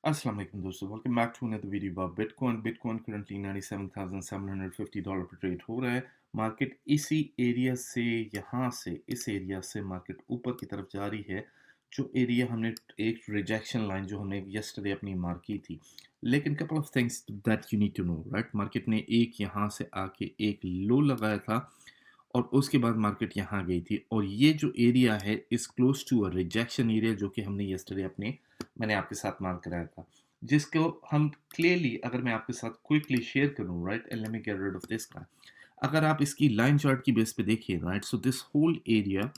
Assalamu alaikum दोस्तों, welcome back to another video about Bitcoin. Bitcoin currently $97,750 पर trade हो रहा है। मार्केट इसी एरिया से यहाँ से इस एरिया से मार्केट ऊपर की तरफ जा रही है। जो एरिया हमने एक रिजेक्शन लाइन जो हमने यस्टरडे अपनी मार्क की थी। लेकिन couple of things that you need to know, right? Market ने एक यहाँ से आके एक लो लगाया था और उसके बाद मार्केट यहाँ गई थी और ये जो एरिया है is close to a rejection area जो कि हमने यस्टरडे अपने मैंने आपके साथ मार्क कराया था, जिसको हम क्लियरली अगर मैं आपके साथ क्विकली शेयर करूं, right, and let me get rid of this guy. अगर आप इसकी लाइन चार्ट की बेस पे देखिए, right, so this whole area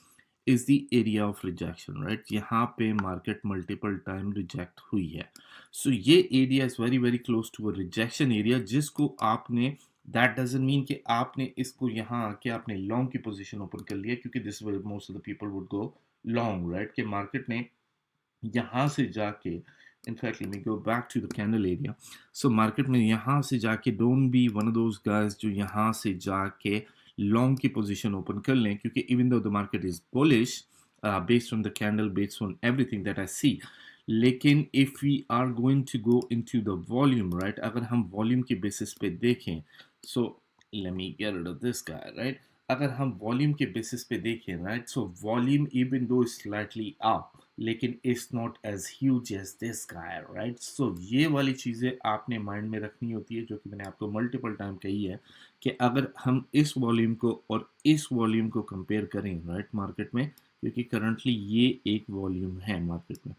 is the area of rejection, right? यहाँ पे मार्केट मल्टीपल टाइम रिजेक्ट हुई है। सो ये area is very very close to a rejection area, जिसको आपने दैट डजंट मीन कि आपने इसको यहाँ आके आपने लॉन्ग की पोजीशन ओपन कर लिया, क्योंकि this will most of the people would go long, right? कि मार्केट ने यहाँ से जाके in fact let me go back to the candle area. So market में यहाँ से जाके don't be one of those guys जो यहाँ से जाके लॉन्ग की पोजीशन ओपन कर लें, क्योंकि even though the market is bullish based on the candle, based on everything that I see. लेकिन if we are going to go into the volume, right, अगर हम वॉल्यूम के बेसिस पे देखें, so let me get rid of this guy, right? अगर हम volume के basis पे देखें, right, so volume even though slightly up, लेकिन it's not as huge as this guy, right? So ये वाली चीज़ें आपने माइंड में रखनी होती है, जो कि मैंने आपको मल्टीपल टाइम कही है कि अगर हम इस वॉल्यूम को और इस वॉल्यूम को कंपेयर करें, राइट, मार्केट में, क्योंकि करंटली ये एक वॉल्यूम है मार्केट में,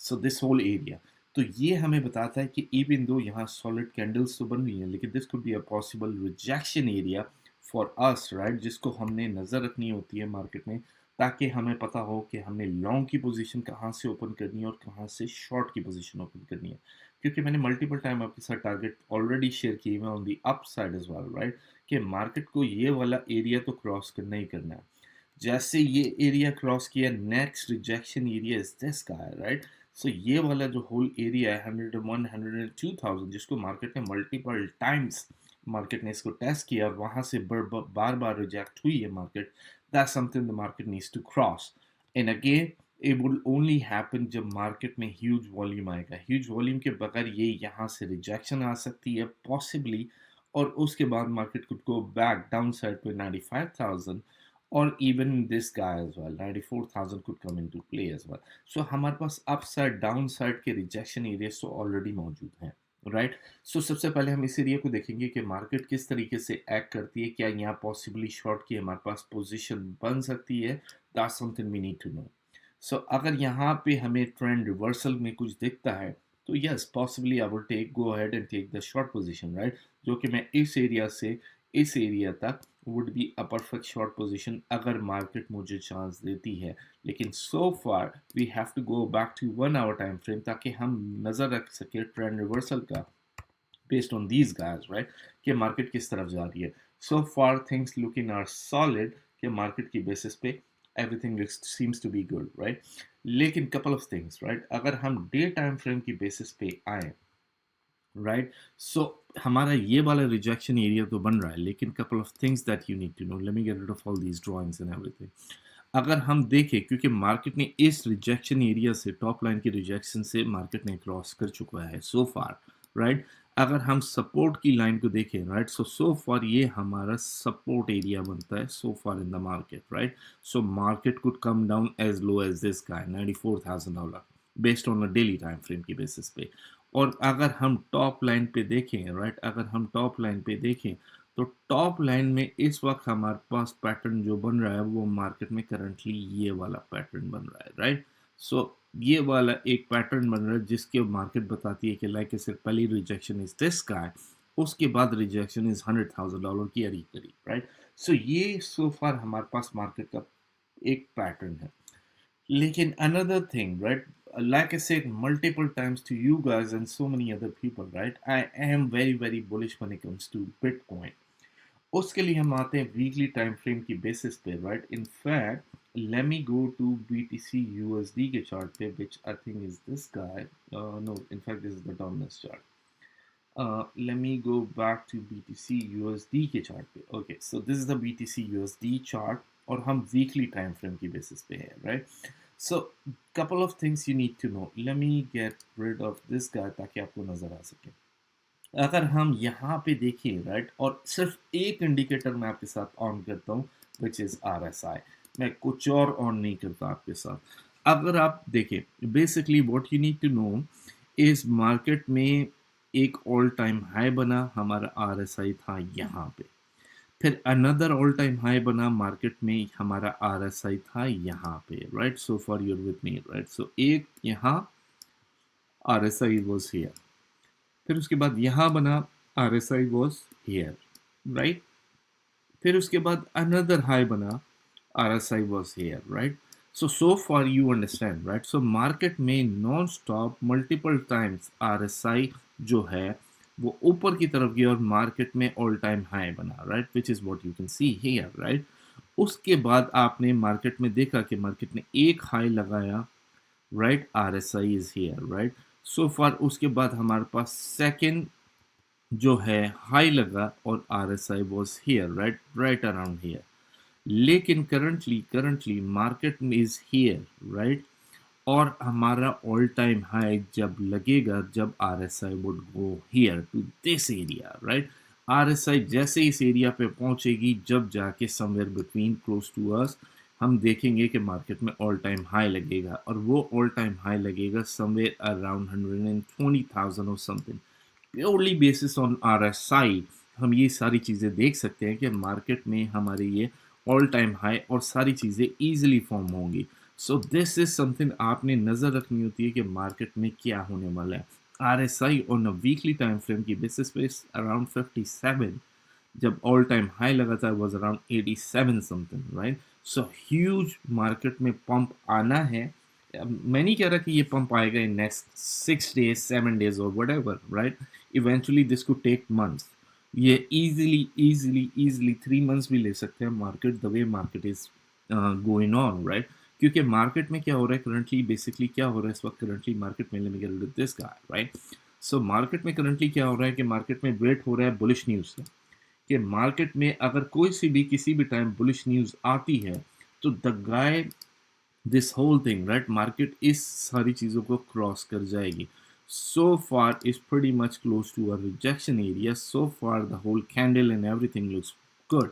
सो दिस होल एरिया, तो ये हमें बताता है कि इवन दो यहाँ सॉलिड कैंडल्स तो बन रही हैं, लेकिन this could be a possible rejection area for us, right? जिसको हमने नज़र रखनी होती है मार्केट में, ताकि हमें पता हो कि हमने लॉन्ग की पोजीशन कहाँ से ओपन करनी है और कहाँ से शॉर्ट की पोजीशन ओपन करनी है। क्योंकि मैंने मल्टीपल टाइम आपके साथ टारगेट ऑलरेडी शेयर किए हुए on the up side as well, right? कि मार्केट को ये वाला एरिया तो क्रॉस करना ही करना है। जैसे ये एरिया क्रॉस किया, next rejection area is this guy, right? So ये वाला जो होल एरिया है 101 102,000, जिसको मार्केट ने मल्टीपल टाइम्स मार्केट ने इसको टेस्ट किया और वहां से बार बार रिजेक्ट हुई है market. That's something the market needs to cross, and again it will only happen जब मार्केट में ह्यूज वॉल्यूम आएगा। ह्यूज वॉल्यूम के बगैर ये यहाँ से रिजेक्शन आ सकती है पॉसिबली, और उसके बाद market could go back down side to 95,000, और even this guy as well 94,000 could come into play as well. So हमारे पास अप साइड डाउन साइड के रिजेक्शन एरियाज तो ऑलरेडी मौजूद हैं, राइट? सो सबसे पहले हम इस एरिया को देखेंगे कि मार्केट किस तरीके से एक्ट करती है। क्या यहाँ पॉसिबली शॉर्ट की हमारे पास पोजीशन बन सकती है? That's something we need to know. So अगर यहाँ पे हमें ट्रेंड रिवर्सल में कुछ दिखता है, तो yes possibly I will take go ahead and take the short position, right? जो कि मैं इस एरिया से इस एरिया तक would be a perfect short position अगर मार्केट मुझे चांस देती है। लेकिन so far we have to go back to 1 hour time frame, ताकि हम नज़र रख सके ट्रेंड रिवर्सल का based on these guys, right? कि मार्केट किस तरफ जा रही है। So far things looking are solid कि मार्केट की बेसिस पे everything seems to be good, right? लेकिन couple of things, right? अगर हम डे टाइम फ्रेम की बेसिस पे आए, राइट, सो हमारा ये वाला रिजेक्शन एरिया तो बन रहा है, लेकिन couple of things that you need to know, let me get rid of all these drawings and everything. अगर हम देखें, क्योंकि मार्केट ने इस रिजेक्शन एरिया से टॉप लाइन की रिजेक्शन से मार्केट ने क्रॉस कर चुका है सो फार, राइट? अगर हम सपोर्ट की लाइन को देखें, राइट, सो फार ये हमारा सपोर्ट एरिया बनता है so far in the market, right? So market could come down as low as this guy $94,000 based on a daily time frame की बेसिस पे। और अगर हम टॉप लाइन पे देखें, राइट, अगर हम टॉप लाइन पे देखें, तो टॉप लाइन में इस वक्त हमारे पास पैटर्न जो बन रहा है वो मार्केट में करंटली ये वाला पैटर्न बन रहा है, राइट? सो ये वाला एक पैटर्न बन रहा है जिसके मार्केट बताती है कि लाइक ऐसे पहली रिजेक्शन इज दिस गाय, उसके बाद रिजेक्शन इज $100,000 की करीब करीब, राइट? सो ये सो फार हमारे पास मार्केट का एक पैटर्न है। लेकिन another thing, right? Like I said multiple times to you guys and so many other people, right? I am very very bullish when it comes to Bitcoin. उसके लिए हम आते हैं वीकली टाइम फ्रेम की basis पे, right? In fact let me go to BTC USD के chart पे, which I think is this guy. No, in fact this is the dominance chart. Let me go back to BTC USD के chart पे. Okay, so this is the BTC USD chart और हम weekly time frame की basis पे है, right? So couple of things you need to know. Let me get rid of this guy ताकि आपको नज़र आ सके। अगर हम यहाँ पे देखें राइट, और सिर्फ एक इंडिकेटर मैं आपके साथ ऑन करता हूँ विच इज़ RSI। मैं कुछ और ऑन नहीं करता आपके साथ। अगर आप देखें basically what you need to know is market में एक ऑल टाइम हाई बना, हमारा RSI था यहाँ पे। फिर अनदर ऑल टाइम हाई बना मार्केट में, हमारा RSI था यहाँ पे। Right, so far you're with me right. So एक यहाँ RSI वॉज हियर, फिर उसके बाद यहाँ बना RSI वॉज हियर। राइट, फिर उसके बाद अनदर हाई बना RSI was here. Right, so far you understand right। so market में non stop multiple times RSI जो है वो ऊपर की तरफ गया और मार्केट में ऑल टाइम हाई बना। Right, which is what you can see here. Right, उसके बाद आपने मार्केट में देखा कि मार्केट ने एक हाई लगाया। Right, RSI is here. Right, so far उसके बाद हमारे पास सेकेंड जो है हाई लगा और RSI was here. Right, right around here. लेकिन करंटली मार्केट में इज हियर। राइट, और हमारा ऑल टाइम हाई जब लगेगा जब RSI would go here to this area. Right, RSI जैसे इस एरिया पे पहुंचेगी जब जाके somewhere between close to us हम देखेंगे कि मार्केट में ऑल टाइम हाई लगेगा, और वो ऑल टाइम हाई लगेगा समवेयर अराउंड 120,000 और something. Purely basis on RSI हम ये सारी चीज़ें देख सकते हैं कि मार्केट में हमारे ये ऑल टाइम हाई और सारी चीज़ें ईजिली फॉर्म होंगी। सो दिस इज समथिंग आपने नज़र रखनी होती है कि मार्केट में क्या होने वाला है। RSI on a weekly time frame की बेसिस पे अराउंड 57, जब ऑल टाइम हाई लगा था was around 87 something. Right, so huge market में पंप आना है। मैं नहीं कह रहा कि ये पंप आएगा इन नेक्स्ट 6 days 7 days और whatever. Right, eventually this could take months. ये इजीली 3 months भी ले सकते हैं market, the way market is going on. Right, क्योंकि मार्केट में क्या हो रहा है करंटली, बेसिकली क्या हो रहा है इस वक्त करंटली मार्केट में, late me gate rid of this guy। Right, so market में करंटली क्या हो रहा है कि मार्केट में वेट हो रहा है बुलिश न्यूज़ से, कि मार्केट में अगर कोई सी भी किसी भी टाइम बुलिश न्यूज़ आती है तो the guy this whole thing right, market इस सारी चीज़ों को क्रॉस कर जाएगी। So far is pretty much close to a rejection area, so far the whole candle and everything looks good।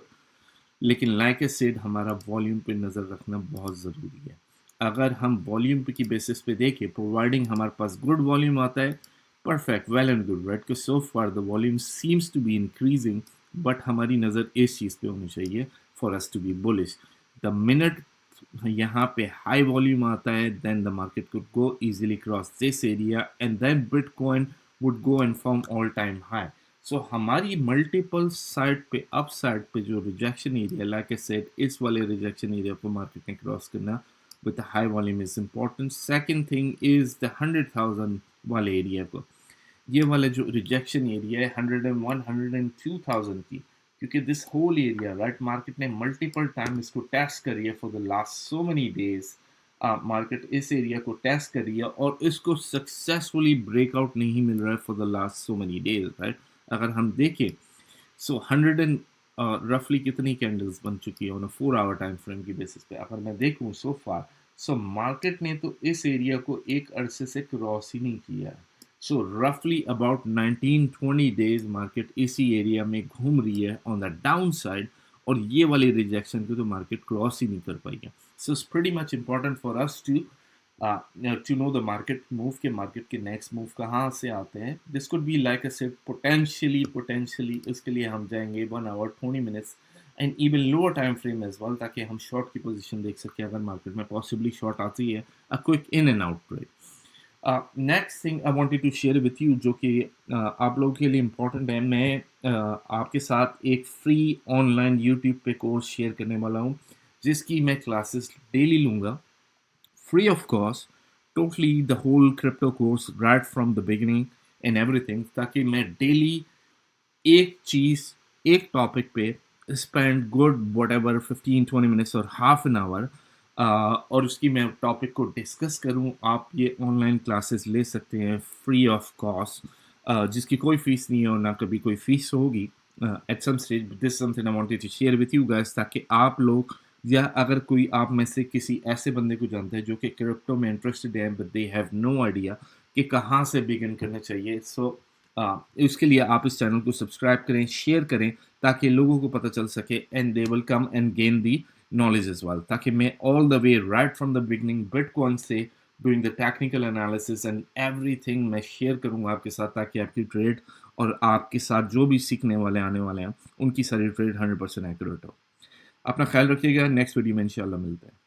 लेकिन लाइक ए सेड हमारा वॉल्यूम पे नज़र रखना बहुत ज़रूरी है। अगर हम वॉल्यूम पे की बेसिस पे देखें, प्रोवाइडिंग हमारे पास गुड वॉल्यूम आता है, perfect, well and good. Right, कि so far the volume seems to be increasing, but हमारी नज़र इस चीज़ पे होनी चाहिए for us to be bullish. The minute यहाँ पे हाई वॉल्यूम आता है then the market could go easily cross this area and then Bitcoin would go and form all time high. So हमारी मल्टीपल साइड पे upside पे जो rejection area, like I said, इस वाले rejection area को market ने cross करना with high volume is important. Second thing is the 100,000 वाले एरिया को, ये वाला जो रिजेक्शन एरिया है 101 102,000 की, क्योंकि this whole area right market ने मल्टीपल टाइम इसको टेस्ट करी है for the last so many days. Market इस एरिया को टेस्ट कर रही है और इसको सक्सेसफुली ब्रेकआउट नहीं मिल रहा है for the last so many days. Right, अगर हम देखें सो 100 एंड रफली कितनी कैंडल्स बन चुकी है on a 4 hour time frame की बेसिस पे, अगर मैं देखूं सो फार, सो मार्केट ने तो इस एरिया को एक अरसे से क्रॉस ही नहीं किया है। सो रफली अबाउट 19-20 डेज मार्केट इसी एरिया में घूम रही है ऑन द डाउन साइड, और ये वाली रिजेक्शन को तो मार्केट क्रॉस ही नहीं कर पाई है। So it's pretty much important for us to know the market move, के मार्केट के नेक्स्ट मूव कहाँ से आते हैं। This could be like a said potentially इसके लिए हम जाएंगे 1 hour 20 minutes and even lower time frame as well, ताकि हम शॉर्ट की पोजीशन देख सकें अगर मार्केट में पॉसिबली शॉर्ट आती है, a quick in and out trade. Next thing I wanted to share with you, जो कि आप लोगों के लिए इम्पोर्टेंट है, मैं आपके साथ एक फ्री ऑनलाइन यूट्यूब पे कोर्स शेयर करने वाला हूँ, जिसकी मैं क्लासेस डेली लूँगा free of cost, totally the whole crypto course right from the beginning and everything, ताकि मैं डेली एक चीज़ एक टॉपिक पे spend good what ever 15-20 minutes और हाफ एन आवर, और उसकी मैं टॉपिक को डिस्कस करूं। आप ये ऑनलाइन क्लासेस ले सकते हैं फ्री ऑफ कॉस्ट, जिसकी कोई फीस नहीं है और ना कभी कोई फीस होगी at some stage. This something I wanted to share with you guys, ताकि आप लोग या अगर कोई आप में से किसी ऐसे बंदे को जानते हैं जो कि क्रिप्टो में इंटरेस्टेड है but they have no idea कि कहाँ से बिगिन करना चाहिए, सो इसके लिए आप इस चैनल को सब्सक्राइब करें, शेयर करें, ताकि लोगों को पता चल सके and they will come and gain the knowledge as well, ताकि मैं all the way right from the beginning Bitcoin से doing the technical analysis and everything मैं शेयर करूंगा आपके साथ, ताकि आपकी ट्रेड और आपके साथ जो भी सीखने वाले आने वाले हैं उनकी सारी ट्रेड 100% एक्यूरेट हो। अपना ख्याल रखिएगा, नेक्स्ट वीडियो में इंशाल्लाह मिलते हैं।